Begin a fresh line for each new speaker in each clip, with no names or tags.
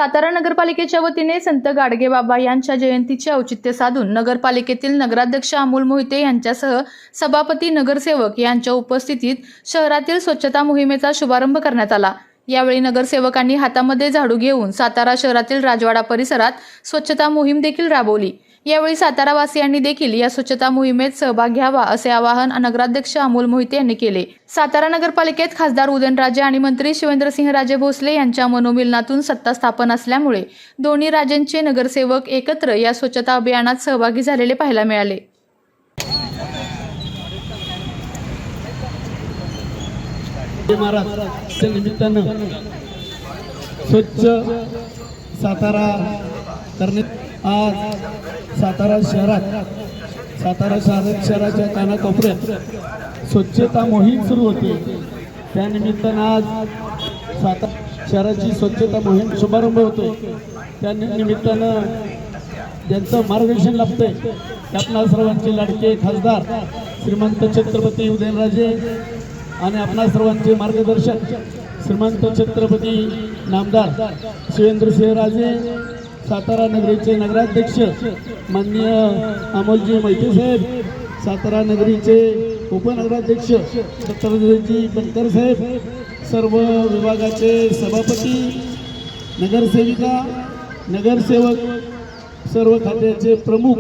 सातारा नगरपालिकेच्या वतीने संत गाडगेबाबा यांच्या जयंतीचे औचित्य साधून नगरपालिकेतील नगराध्यक्ष अमोल मोहिते यांच्यासह सभापती, नगरसेवक यांच्या उपस्थितीत शहरातील स्वच्छता मोहिमेचा शुभारंभ करण्यात आला। यावेळी नगरसेवकांनी हातामध्ये झाडू घेऊन सातारा शहरातील राजवाडा परिसरात स्वच्छता मोहीम देखील राबवली। यावेळी सातारावासियांनी देखील या स्वच्छता मोहिमेत सहभाग घ्यावा असे आवाहन नगराध्यक्ष अमोल मोहिते यांनी केले। सातारा नगरपालिकेत खासदार उदयनराजे आणि मंत्री शिवेंद्रसिंहराजे भोसले यांच्या मनोमिलनातून सत्ता स्थापन असल्यामुळे दोन्ही राज्यांचे नगरसेवक एकत्र या स्वच्छता अभियानात सहभागी झालेले पाहायला मिळाले।
स्वच्छ सातारा करणे आज सातारा शहराच्या कानाकोपऱ्यात स्वच्छता मोहीम सुरू होते। त्यानिमित्तानं आज सातारा शहराची स्वच्छता मोहीम शुभारंभ होतो। त्या निमित्तानं ज्यांचं मार्गदर्शन लाभतंय ते आपणा सर्वांचे लाडके खासदार श्रीमंत छत्रपती उदयनराजे आणि आपणा सर्वांचे मार्गदर्शक श्रीमंत छत्रपती नामदार शिवेंद्रसिंहराजे, सातारा नगरीचे नगराध्यक्ष माननीय अमोलजी मोहिते साहेब, सातारा नगरीचे उपनगराध्यक्ष डॉक्टर बनकर साहेब, सर्व विभागाचे सभापती, नगरसेविका, नगरसेवक, सर्व खात्याचे प्रमुख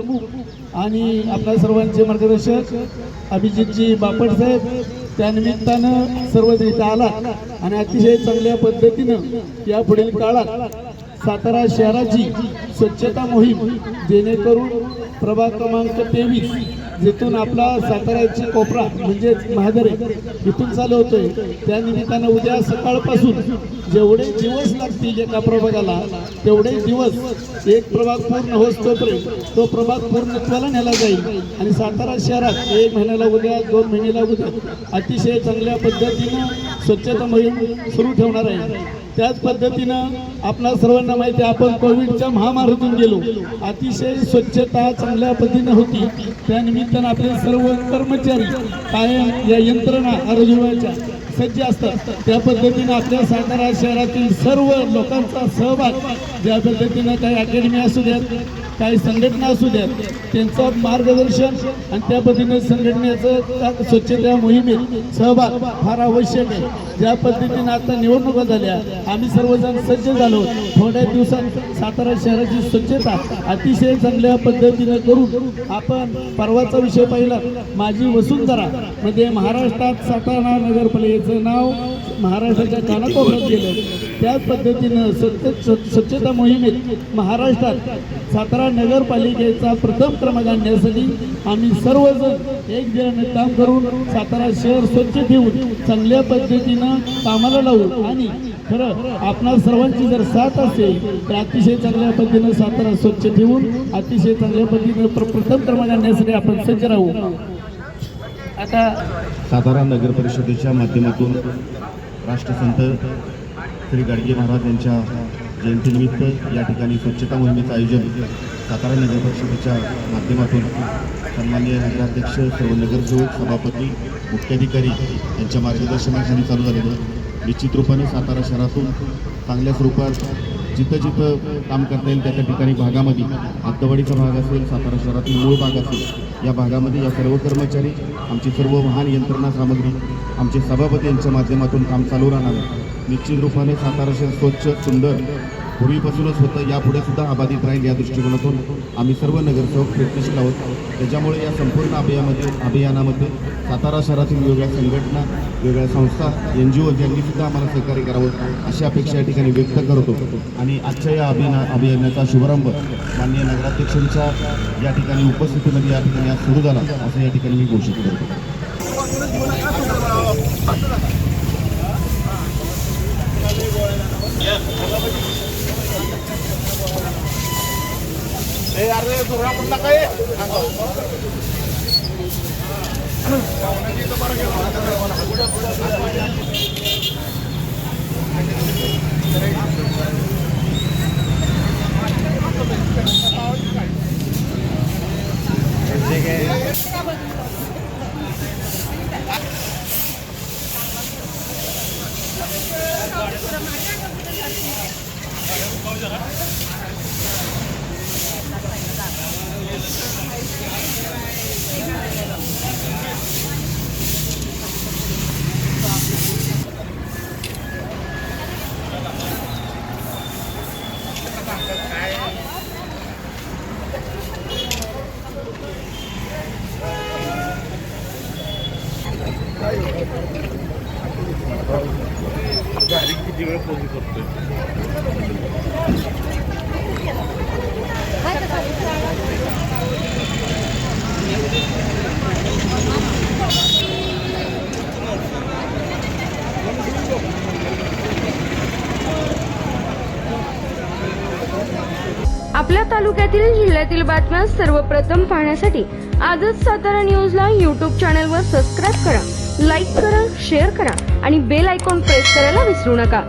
आणि आपल्या सर्वांचे मार्गदर्शक अभिजितजी बापट साहेब, त्यानिमित्तानं सर्वजण इथं आला आणि अतिशय चांगल्या पद्धतीनं या पुढील काळात सातारा शहराची स्वच्छता मोहीम जेणेकरून प्रभाग क्रमांक 23 जिथून आपला साताराची कोपरा म्हणजे महादरे इथून चालू होतोय, त्यानिमित्तानं उद्या सकाळपासून जेवढे दिवस लागतील एका प्रभागाला तेवढे दिवस एक प्रभाग पूर्ण होतोपर्यंत तो प्रभाग पूर्णत्वाला नेला जाईल आणि सातारा शहरात 1 महिन्याला उद्या 2 महिन्याला उद्या अतिशय चांगल्या पद्धतीनं स्वच्छता मोहीम सुरू ठेवणार आहे। त्याच पद्धतीनं आपल्या सर्वांना माहिती आहे आपण कोविडच्या महामारीतून गेलो, अतिशय स्वच्छता चांगल्या पद्धतीनं होती। त्यानिमित्तानं आपले सर्व कर्मचारी कायम या यंत्रणा आरोग्याच्या सज्ज असतात। त्या पद्धतीनं आपल्या सातारा शहरातील सर्व लोकांचा सहभाग ज्या पद्धतीनं काही अकॅडमी असू द्यात, काही संघटना असू द्यात, त्यांचं मार्गदर्शन आणि त्या पद्धतीनं संघटनेचं स्वच्छता मोहिमेत सहभाग फार आवश्यक आहे। ज्या पद्धतीनं आता निवडणुका झाल्या, आम्ही सर्वजण सज्ज झालो। थोड्या दिवसात सातारा शहराची स्वच्छता अतिशय चांगल्या पद्धतीनं करून आपण परवाचा विषय पाहिला, माझी वसुंधरा मध्ये महाराष्ट्रात सातारा नगरपालिकेचं नाव महाराष्ट्राच्या कानाकोपऱ्यात गेलं। त्याच पद्धतीनं स्वच्छता मोहिमेत महाराष्ट्रात सातारा नगरपालिकेचा प्रथम क्रमांक आणण्यासाठी आम्ही सर्वजण एक दिलाने काम करून सातारा शहर स्वच्छ ठेवून चांगल्या पद्धतीनं कामाला लावू आणि खरं आपणा सर्वांची जर साथ असेल तर अतिशय चांगल्या पद्धतीनं सातारा स्वच्छ ठेवून अतिशय चांगल्या पद्धतीनं प्रथम क्रमांक आणण्यासाठी आपण सज्ज राहू। आता
सातारा नगर परिषदेच्या माध्यमातून राष्ट्रसंत श्री गाडगे महाराज यांच्या जयंतीनिमित्त या ठिकाणी स्वच्छता मोहिमेचं आयोजन सातारा नगर परिषदेच्या माध्यमातून सन्माननीय नगराध्यक्ष, सर्व नगरसेवक, सभापती, मुख्याधिकारी यांच्या मार्गदर्शनाखाली चालू झालेलं। निश्चित रूपाने सातारा शहरातून चांगल्या स्वरूपात जिथं काम करता येईल त्या ठिकाणी भागामध्ये हद्दवाडीचा भाग असेल, सातारा शहरातील मूळ भाग असेल, या भागामध्ये या सर्व कर्मचारी, आमची सर्व वाहन यंत्रणा सामग्री, आमचे सभापती यांच्या माध्यमातून काम चालू राहणार। निश्चित रूपाने सातारा शहर स्वच्छ, सुंदर पूर्वीपासूनच होतं, यापुढे सुद्धा अबाधित राहील या दृष्टिकोनातून आम्ही सर्व नगरसेवक प्रयत्नशील आहोत। त्याच्यामुळे या संपूर्ण अभियानामध्ये सातारा शहरातील वेगवेगळ्या संघटना, वेगवेगळ्या संस्था, NGO यांनी सुद्धा आम्हाला सहकार्य करावं अशी अपेक्षा या ठिकाणी व्यक्त करतो। आणि आजच्या या अभियानाचा शुभारंभ माननीय नगराध्यक्षांच्या या ठिकाणी उपस्थितीमध्ये या ठिकाणी आज सुरू झाला असं या ठिकाणी मी घोषित करतो।
आपल्या तालुक्यातील जिल्ह्यातील बातम्या सर्वप्रथम पाहण्यासाठी आजच सातारा न्यूजला YouTube चॅनलवर सबस्क्राईब करा, लाईक करा, शेअर करा आणि बेल आयकॉन प्रेस करायला विसरू नका.